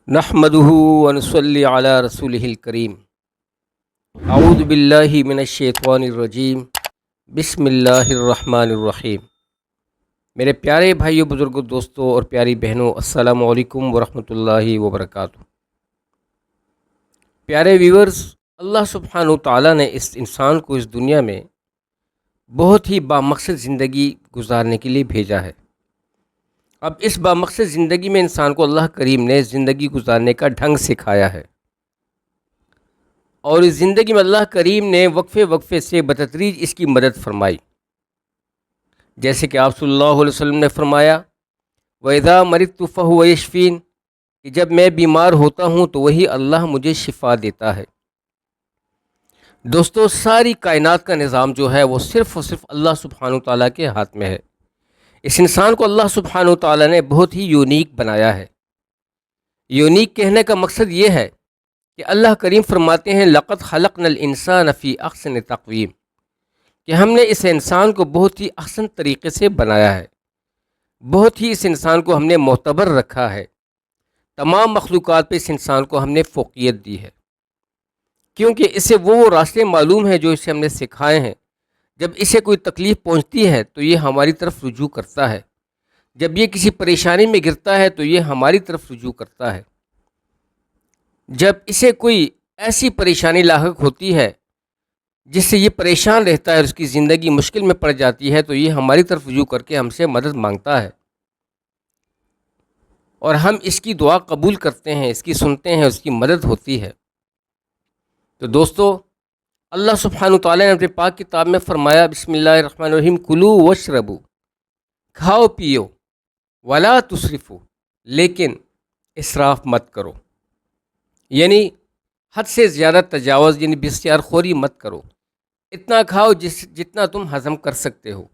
نحمده ونصلي على رسوله الكريم اعوذ باللہ من الشیطان الرجیم بسم اللہ الرحمن الرحیم۔ میرے پیارے بھائیوں، بزرگوں، دوستوں اور پیاری بہنوں، السلام علیکم ورحمۃ اللہ وبرکاتہ۔ پیارے ویورز، اللہ سبحانہ و تعالیٰ نے اس انسان کو اس دنیا میں بہت ہی بامقصد زندگی گزارنے کے لیے بھیجا ہے۔ اب اس بامقصد زندگی میں انسان کو اللہ کریم نے زندگی گزارنے کا ڈھنگ سکھایا ہے، اور اس زندگی میں اللہ کریم نے وقفے وقفے سے بتدریج اس کی مدد فرمائی، جیسے کہ آپ صلی اللہ علیہ وسلم نے فرمایا وَإِذَا مَرِضْتُ فَهُوَ يَشْفِينِ، کہ جب میں بیمار ہوتا ہوں تو وہی اللہ مجھے شفا دیتا ہے۔ دوستو، ساری کائنات کا نظام جو ہے وہ صرف اور صرف اللہ سبحانہ تعالیٰ کے ہاتھ میں ہے۔ اس انسان کو اللہ سبحانہ تعالیٰ نے بہت ہی یونیک بنایا ہے۔ یونیک کہنے کا مقصد یہ ہے کہ اللہ کریم فرماتے ہیں لَقَدْ خَلَقْنَا الْإِنسَانَ فِي أَحْسَنِ تَقْوِيمٍ، کہ ہم نے اس انسان کو بہت ہی احسن طریقے سے بنایا ہے، بہت ہی اس انسان کو ہم نے معتبر رکھا ہے۔ تمام مخلوقات پہ اس انسان کو ہم نے فوقیت دی ہے، کیونکہ اسے وہ راستے معلوم ہیں جو اسے ہم نے سکھائے ہیں۔ جب اسے کوئی تکلیف پہنچتی ہے تو یہ ہماری طرف رجوع کرتا ہے، جب یہ کسی پریشانی میں گرتا ہے تو یہ ہماری طرف رجوع کرتا ہے، جب اسے کوئی ایسی پریشانی لاحق ہوتی ہے جس سے یہ پریشان رہتا ہے اور اس کی زندگی مشکل میں پڑ جاتی ہے تو یہ ہماری طرف رجوع کر کے ہم سے مدد مانگتا ہے، اور ہم اس کی دعا قبول کرتے ہیں، اس کی سنتے ہیں، اس کی مدد ہوتی ہے۔ تو دوستو، اللہ سبحانہ تعالیٰ نے اپنے پاک کتاب میں فرمایا بسم اللہ الرحمن الرحیم کلو واشربو، کھاؤ پیو، ولا تسرفو، لیکن اسراف مت کرو، یعنی حد سے زیادہ تجاوز، یعنی بسیار خوری مت کرو۔ اتنا کھاؤ جتنا تم ہضم کر سکتے ہو،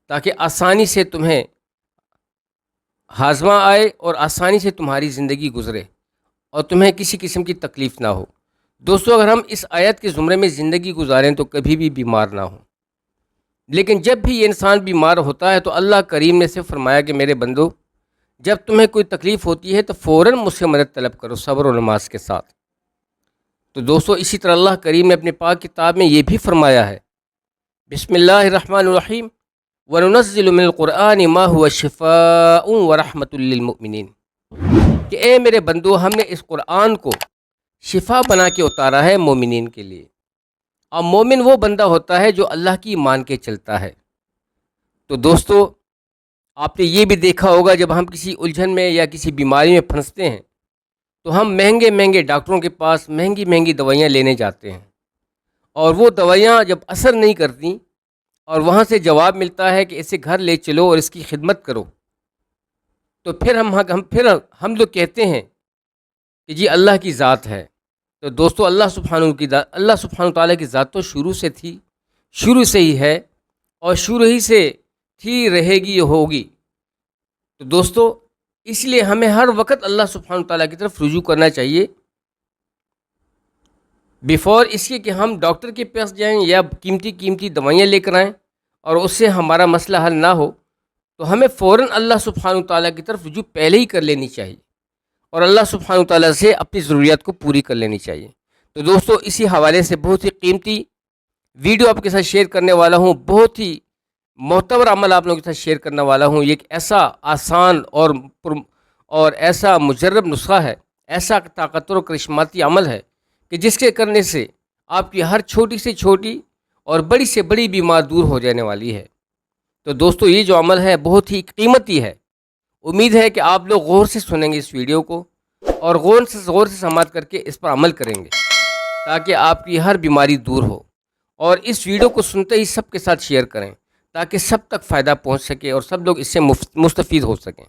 تاکہ آسانی سے تمہیں ہاضمہ آئے اور آسانی سے تمہاری زندگی گزرے اور تمہیں کسی قسم کی تکلیف نہ ہو۔ دوستو، اگر ہم اس آیت کے زمرے میں زندگی گزاریں تو کبھی بھی بیمار نہ ہوں، لیکن جب بھی یہ انسان بیمار ہوتا ہے تو اللہ کریم نے سے فرمایا کہ میرے بندو، جب تمہیں کوئی تکلیف ہوتی ہے تو فوراً مجھ سے مدد طلب کرو صبر و نماز کے ساتھ۔ تو دوستو، اسی طرح اللہ کریم نے اپنے پاک کتاب میں یہ بھی فرمایا ہے بسم اللہ الرحمن الرحیم وَنُنَزِّلُ مِنَ الْقُرْآنِ مَا هُوَ شِفَاءٌ وَرَحْمَةٌ لِّلْمُؤْمِنِينَ، کہ اے میرے بندو، ہم نے اس قرآن کو شفا بنا کے اتارا ہے مومنین کے لیے، اور مومن وہ بندہ ہوتا ہے جو اللہ کی مان کے چلتا ہے۔ تو دوستو، آپ نے یہ بھی دیکھا ہوگا جب ہم کسی الجھن میں یا کسی بیماری میں پھنستے ہیں تو ہم مہنگے مہنگے ڈاکٹروں کے پاس مہنگی مہنگی دوائیاں لینے جاتے ہیں، اور وہ دوائیاں جب اثر نہیں کرتی اور وہاں سے جواب ملتا ہے کہ اسے گھر لے چلو اور اس کی خدمت کرو، تو پھر ہم لوگ کہتے ہیں کہ جی اللہ کی ذات ہے۔ تو دوستو، اللہ سبحانہ تعالیٰ کی ذات تو شروع سے تھی، شروع سے ہی ہے، اور شروع ہی سے تھی، رہے گی، ہوگی۔ تو دوستو، اس لیے ہمیں ہر وقت اللہ سبحانہ تعالیٰ کی طرف رجوع کرنا چاہیے، بیفور اس کے کہ ہم ڈاکٹر کے پاس جائیں یا قیمتی دوائیاں لے کر آئیں اور اس سے ہمارا مسئلہ حل نہ ہو، تو ہمیں فوراً اللہ سبحانہ تعالیٰ کی طرف رجوع پہلے ہی کر لینی چاہیے اور اللہ سبحانہ تعالیٰ سے اپنی ضروریات کو پوری کر لینی چاہیے۔ تو دوستو، اسی حوالے سے بہت ہی قیمتی ویڈیو آپ کے ساتھ شیئر کرنے والا ہوں، بہت ہی معتبر عمل آپ لوگوں کے ساتھ شیئر کرنے والا ہوں۔ یہ ایک ایسا آسان اور ایسا مجرب نسخہ ہے، ایسا طاقتور و کرشماتی عمل ہے کہ جس کے کرنے سے آپ کی ہر چھوٹی سے چھوٹی اور بڑی سے بڑی بیمار دور ہو جانے والی ہے۔ تو دوستو، یہ جو عمل ہے بہت ہی قیمتی ہے۔ امید ہے کہ آپ لوگ غور سے سنیں گے اس ویڈیو کو اور غور سے سماعت کر کے اس پر عمل کریں گے، تاکہ آپ کی ہر بیماری دور ہو، اور اس ویڈیو کو سنتے ہی سب کے ساتھ شیئر کریں تاکہ سب تک فائدہ پہنچ سکے اور سب لوگ اس سے مستفید ہو سکیں۔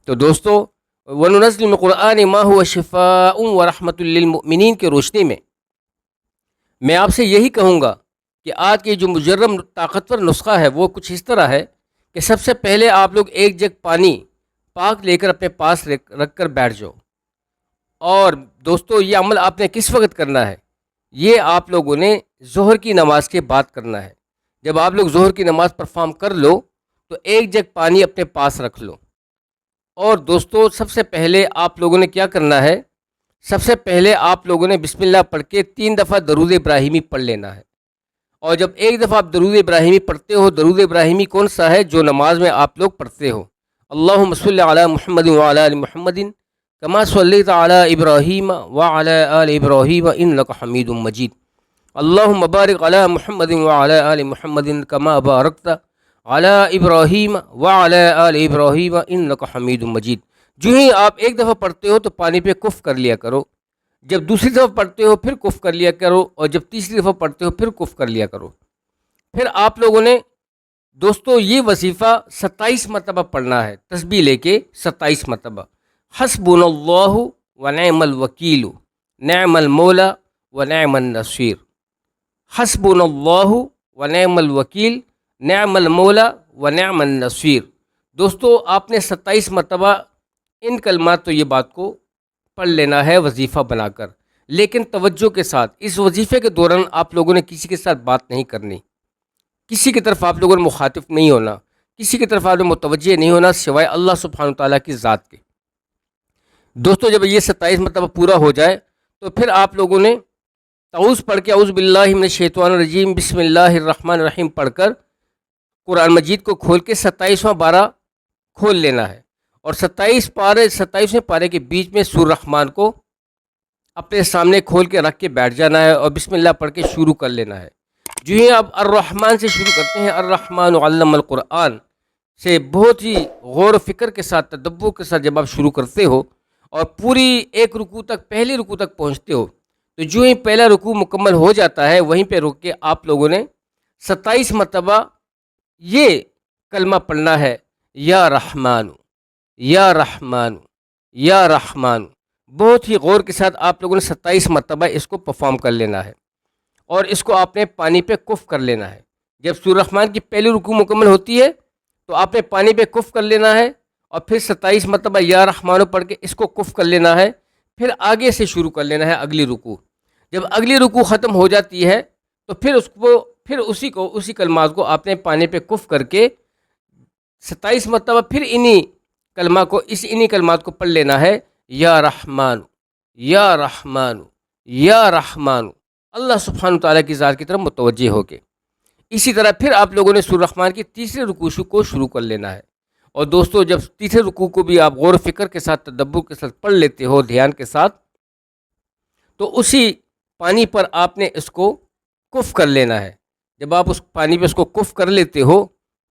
تو دوستو، وَنُنَزِّلُ مِنَ الْقُرْآنِ مَا هُوَ شِفَاءٌ وَرَحْمَةٌ لِّلْمُؤْمِنِينَ کی روشنی میں آپ سے یہی کہوں گا کہ آج کے جو مجرب طاقتور نسخہ ہے وہ کچھ اس طرح ہے کہ سب سے پہلے آپ لوگ ایک جگ پانی پاک لے کر اپنے پاس رکھ کر بیٹھ جاؤ، اور دوستو یہ عمل آپ نے کس وقت کرنا ہے؟ یہ آپ لوگوں نے ظہر کی نماز کے بعد کرنا ہے۔ جب آپ لوگ ظہر کی نماز پرفارم کر لو تو ایک جگ پانی اپنے پاس رکھ لو، اور دوستو سب سے پہلے آپ لوگوں نے کیا کرنا ہے، سب سے پہلے آپ لوگوں نے بسم اللہ پڑھ کے 3 دفعہ درود ابراہیمی پڑھ لینا ہے۔ اور جب ایک دفعہ آپ درود ابراہیمی پڑھتے ہو، درود ابراہیمی کون سا ہے؟ جو نماز میں آپ لوگ پڑھتے ہو، اللہم صلی علی محمد وعلی آل محمد کما صلیت علی ابراہیم وعلی آل ابراہیم انک حمید مجید، اللہم بارک علی محمد وعلی آل محمد کما بارکت علی ابراہیم وعلی آل ابراہیم انک حمید مجید۔ جو ہی آپ ایک دفعہ پڑھتے ہو تو پانی پہ کف کر لیا کرو، جب دوسری دفعہ پڑھتے ہو پھر کف کر لیا کرو، اور جب تیسری دفعہ پڑھتے ہو پھر کف کر لیا کرو۔ پھر آپ لوگوں نے دوستو یہ وظیفہ 27 مرتبہ پڑھنا ہے، تسبیح لے کے 27 مرتبہ، حسبنا اللہ ونعم الوکیل نعم المولا ونعم النصیر، حسبنا اللہ ونعم الوکیل نعم المولا ونعم النصیر۔ دوستو آپ نے 27 مرتبہ ان کلمات تو یہ بات کو پڑھ لینا ہے وظیفہ بنا کر، لیکن توجہ کے ساتھ اس وظیفے کے دوران آپ لوگوں نے کسی کے ساتھ بات نہیں کرنی، کسی کی طرف آپ لوگوں نے مخاطب نہیں ہونا، کسی کی طرف آپ نے متوجہ نہیں ہونا سوائے اللہ سبحانہ تعالیٰ کی ذات کے۔ دوستو جب یہ 27 مرتبہ پورا ہو جائے تو پھر آپ لوگوں نے تعوذ پڑھ کے اعوذ باللہ من الشیطان الرجیم بسم اللہ الرحمن الرحیم پڑھ کر قرآن مجید کو کھول کے 27واں پارہ کھول لینا ہے، اور 27ویں پارے کے بیچ میں سورہ رحمان کو اپنے سامنے کھول کے رکھ کے بیٹھ جانا ہے اور بسم اللہ پڑھ کے شروع کر لینا ہے۔ جو ہی آپ الرحمن سے شروع کرتے ہیں، الرحمن علم القرآن سے بہت ہی غور و فکر کے ساتھ، تدبر کے ساتھ جب آپ شروع کرتے ہو اور پوری ایک رکوع تک، پہلے رکوع تک پہنچتے ہو، تو جو ہی پہلا رکوع مکمل ہو جاتا ہے وہیں پہ رک کے آپ لوگوں نے 27 مرتبہ یہ کلمہ پڑھنا ہے، یا رحمان یا رحمان یا رحمان۔ بہت ہی غور کے ساتھ آپ لوگوں نے 27 مرتبہ اس کو پرفارم کر لینا ہے، اور اس کو آپ نے پانی پہ کف کر لینا ہے۔ جب سورہ رحمان کی پہلی رکوع مکمل ہوتی ہے تو آپ نے پانی پہ کف کر لینا ہے، اور پھر 27 مرتبہ یا رحمانو پڑھ کے اس کو کف کر لینا ہے، پھر آگے سے شروع کر لینا ہے اگلی رکوع۔ جب اگلی رکوع ختم ہو جاتی ہے تو پھر اسی کلمات کو آپ نے پانی پہ کف کر کے 27 مرتبہ پھر انہی کلمات کو پڑھ لینا ہے، یا رحمان یا رحمان یا رحمان، اللہ سبحانہ تعالیٰ کی ذات کی طرف متوجہ ہو کے۔ اسی طرح پھر آپ لوگوں نے سورہ رحمان کی تیسرے رکوع کو شروع کر لینا ہے، اور دوستو جب تیسرے رکوع کو بھی آپ غور و فکر کے ساتھ، تدبر کے ساتھ پڑھ لیتے ہو، دھیان کے ساتھ، تو اسی پانی پر آپ نے اس کو کف کر لینا ہے۔ جب آپ اس پانی پہ اس کو کف کر لیتے ہو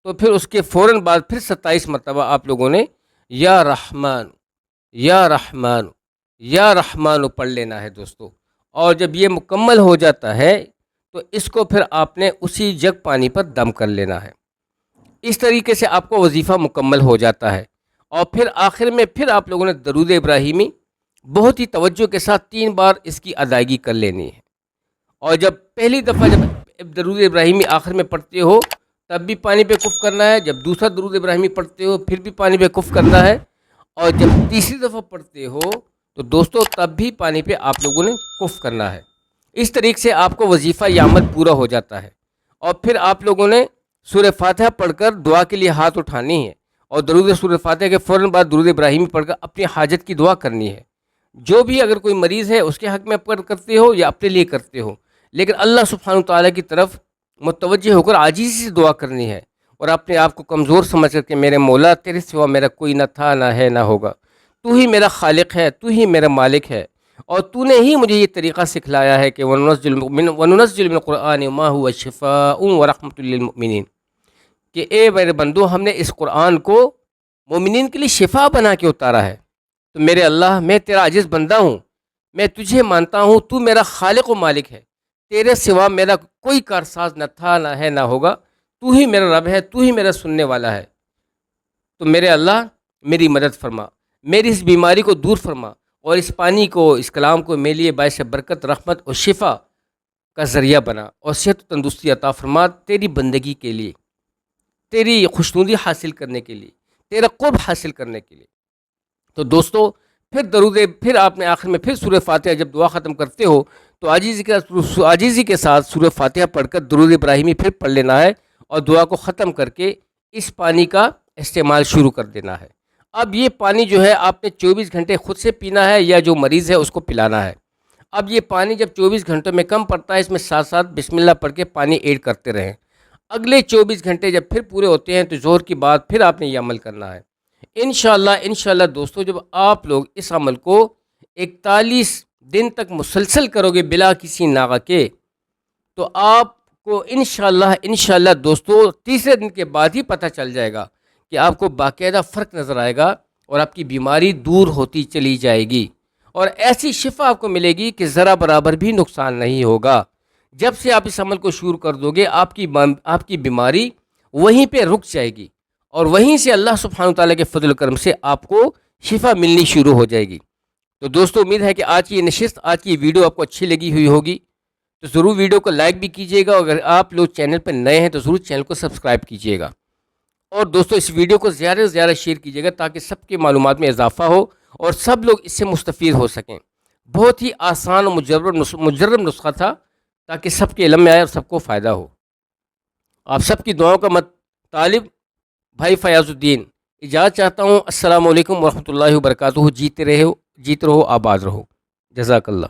تو پھر اس کے فوراً بعد پھر 27 مرتبہ آپ لوگوں نے یا رحمان یا رحمان یا رحمان پڑھ لینا ہے دوستو۔ اور جب یہ مکمل ہو جاتا ہے تو اس کو پھر آپ نے اسی جگ پانی پر دم کر لینا ہے۔ اس طریقے سے آپ کو وظیفہ مکمل ہو جاتا ہے، اور پھر آخر میں پھر آپ لوگوں نے درود ابراہیمی بہت ہی توجہ کے ساتھ 3 بار اس کی ادائیگی کر لینی ہے۔ اور جب پہلی دفعہ جب درود ابراہیمی آخر میں پڑھتے ہو تب بھی پانی پہ کف کرنا ہے، جب دوسرا درود ابراہیمی پڑھتے ہو پھر بھی پانی پہ کف کرنا ہے، اور جب تیسری دفعہ پڑھتے ہو تو دوستو تب بھی پانی پہ آپ لوگوں نے کف کرنا ہے۔ اس طریقے سے آپ کو وظیفہ یا عمل پورا ہو جاتا ہے، اور پھر آپ لوگوں نے سورہ فاتحہ پڑھ کر دعا کے لیے ہاتھ اٹھانی ہے، اور سورہ فاتحہ کے فوراً بعد درود ابراہیمی پڑھ کر اپنی حاجت کی دعا کرنی ہے۔ جو بھی اگر کوئی مریض ہے اس کے حق میں کرتے ہو یا اپنے لیے کرتے ہو، لیکن اللہ سبحانہ تعالیٰ کی طرف متوجہ ہو کر عاجزی سے دعا کرنی ہے، اور اپنے آپ کو کمزور سمجھ کر کہ میرے مولا تیرے سوا میرا کوئی نہ تھا، نہ ہے، نہ ہوگا، تو ہی میرا خالق ہے، تو ہی میرا مالک ہے، اور تو نے ہی مجھے یہ طریقہ سکھلایا ہے کہ وَنُنَزِّلُ مِنَ الْقُرْآنِ مَا هُوَ شِفَاءٌ وَرَحْمَةٌ لِّلْمُؤْمِنِينَ، کہ اے میرے بندو ہم نے اس قرآن کو مومنین کے لیے شفا بنا کے اتارا ہے۔ تو میرے اللہ، میں تیرا عاجز بندہ ہوں، میں تجھے مانتا ہوں، تو میرا خالق و مالک ہے، تیرے سوا میرا کوئی کارساز نہ تھا، نہ ہے، نہ ہوگا، تو ہی میرا رب ہے، تو ہی میرا سننے والا ہے۔ تو میرے اللہ میری مدد فرما، میری اس بیماری کو دور فرما، اور اس پانی کو، اس کلام کو میرے لیے باعث برکت، رحمت اور شفا کا ذریعہ بنا، اور صحت و تندرستی عطا فرما، تیری بندگی کے لیے، تیری خوشنودی حاصل کرنے کے لیے، تیرا قرب حاصل کرنے کے لیے۔ تو دوستو پھر آپ نے آخر میں پھر سورہ فاتحہ جب دعا ختم کرتے ہو تو عاجزی کے ساتھ سورہ فاتحہ پڑھ کر درود ابراہیمی پھر پڑھ لینا ہے، اور دعا کو ختم کر کے اس پانی کا استعمال شروع کر دینا ہے۔ اب یہ پانی جو ہے آپ نے 24 گھنٹے خود سے پینا ہے یا جو مریض ہے اس کو پلانا ہے۔ اب یہ پانی جب 24 گھنٹوں میں کم پڑتا ہے، اس میں ساتھ ساتھ بسم اللہ پڑھ کے پانی ایڈ کرتے رہیں۔ اگلے 24 گھنٹے جب پھر پورے ہوتے ہیں تو ظہر کی بعد پھر آپ نے یہ عمل کرنا ہے۔ انشاءاللہ دوستو، جب آپ لوگ اس عمل کو 41 دن تک مسلسل کرو گے بلا کسی ناغہ کے، تو آپ کو انشاءاللہ دوستو تیسرے دن کے بعد ہی پتہ چل جائے گا کہ آپ کو باقاعدہ فرق نظر آئے گا اور آپ کی بیماری دور ہوتی چلی جائے گی، اور ایسی شفا آپ کو ملے گی کہ ذرا برابر بھی نقصان نہیں ہوگا۔ جب سے آپ اس عمل کو شروع کر دو گے، آپ کی بیماری وہیں پہ رک جائے گی، اور وہیں سے اللہ سبحانہ وتعالیٰ کے فضل و کرم سے آپ کو شفا ملنی شروع ہو جائے گی۔ تو دوستو امید ہے کہ آج کی یہ نشست، آج کی یہ ویڈیو آپ کو اچھی لگی ہوئی ہوگی، تو ضرور ویڈیو کو لائک بھی کیجیے گا، اگر آپ لوگ چینل پر نئے ہیں تو ضرور چینل کو سبسکرائب کیجیے گا، اور دوستو اس ویڈیو کو زیادہ سے زیادہ شیئر کیجیے گا تاکہ سب کے معلومات میں اضافہ ہو اور سب لوگ اس سے مستفید ہو سکیں۔ بہت ہی آسان اور مجرب نسخہ تھا تاکہ سب کے علم میں آئے اور سب کو فائدہ ہو۔ آپ سب کی دعاؤں کا طالب بھائی فیاض الدین اجازت چاہتا ہوں۔ السلام علیکم ورحمۃ اللہ وبرکاتہ۔ جیتے رہو، آباد رہو۔ جزاک اللہ۔